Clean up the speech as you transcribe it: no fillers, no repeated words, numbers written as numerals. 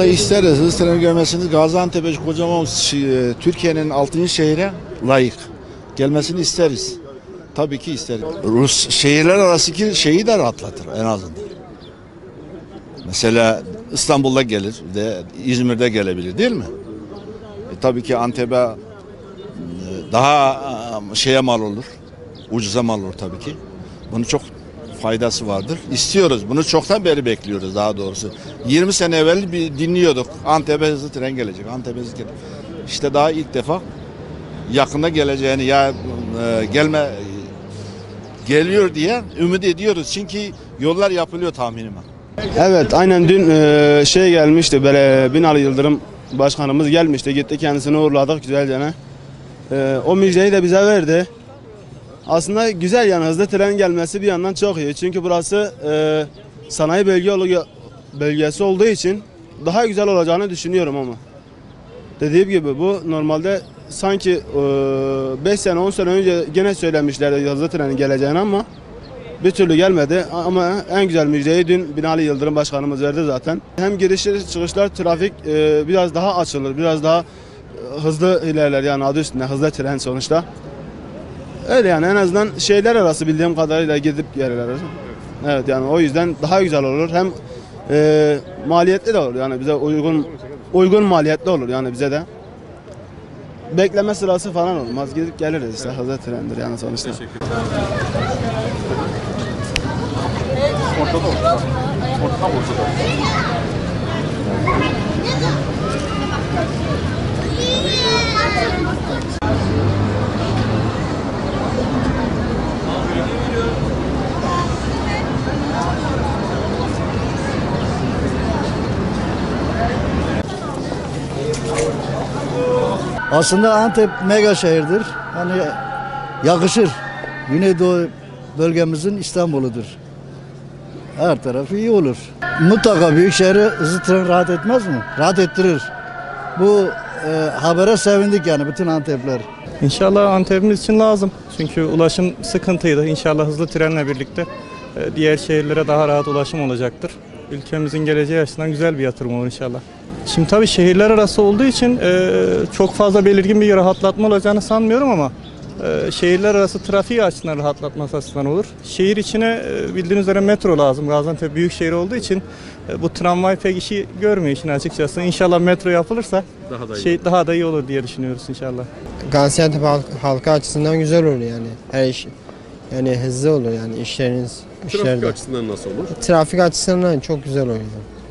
İsteriz hızlı tren gelmesini. Gaziantep kocaman Türkiye'nin 6. şehre layık gelmesini isteriz. Tabii ki isteriz. Rus şehirler arasındaki şeyi de rahatlatır en azından. Mesela İstanbul'da gelir de İzmir'de gelebilir değil mi? Tabii ki Antep'e daha şeye mal olur. Ucuza mal olur tabii ki. Bunun çok faydası vardır. İstiyoruz. Bunu çoktan beri bekliyoruz daha doğrusu. 20 sene evvel bir dinliyorduk. Antep'e hızlı tren gelecek. Antep'e hızlı tren. İşte daha ilk defa yakında geleceğini geliyor diye ümit ediyoruz. Çünkü yollar yapılıyor tahminime. Evet, aynen dün gelmişti, böyle Binali Yıldırım başkanımız gelmişti, gitti kendisini uğurladık güzelce. O müjdeyi de bize verdi. Aslında güzel, yani hızlı tren gelmesi bir yandan çok iyi. Çünkü burası sanayi bölgesi olduğu için daha güzel olacağını düşünüyorum ama. Dediğim gibi bu normalde sanki 5 sene 10 sene önce gene söylemişlerdi hızlı trenin geleceğini ama bir türlü gelmedi. Ama en güzel müjdeyi dün Binali Yıldırım başkanımız verdi zaten. Hem girişler çıkışlar trafik biraz daha açılır, biraz daha hızlı ilerler, yani adı üstünde hızlı tren sonuçta. Öyle yani, en azından şehirler arası bildiğim kadarıyla gidip gelirler. Evet, yani o yüzden daha güzel olur. Hem maliyetli de olur, yani bize uygun maliyetli olur yani bize de. Bekleme sırası falan olmaz. Gidip geliriz işte, hızlı trendir yani sonuçta. Aslında Antep mega şehirdir. Hani yakışır. Güneydoğu bölgemizin İstanbul'udur. Her tarafı iyi olur. Mutlaka büyük şehri hızlı tren rahat etmez mi? Rahat ettirir. Bu habere sevindik yani bütün Antepler. İnşallah Antep'imiz için lazım. Çünkü ulaşım sıkıntıydı. İnşallah hızlı trenle birlikte diğer şehirlere daha rahat ulaşım olacaktır. Ülkemizin geleceği açısından güzel bir yatırım olur inşallah. Şimdi tabii şehirler arası olduğu için çok fazla belirgin bir rahatlatma olacağını sanmıyorum ama şehirler arası trafiği açısından rahatlatması açısından olur. Şehir içine bildiğiniz üzere metro lazım. Gaziantep büyük şehir olduğu için bu tramvay pek işi görmüyor işin açıkçası. İnşallah metro yapılırsa daha da iyi olur diye düşünüyoruz inşallah. Gaziantep halkı açısından güzel olur yani. Her iş yani hızlı olur yani işleriniz. Trafik açısından nasıl olur? Trafik açısından çok güzel olur.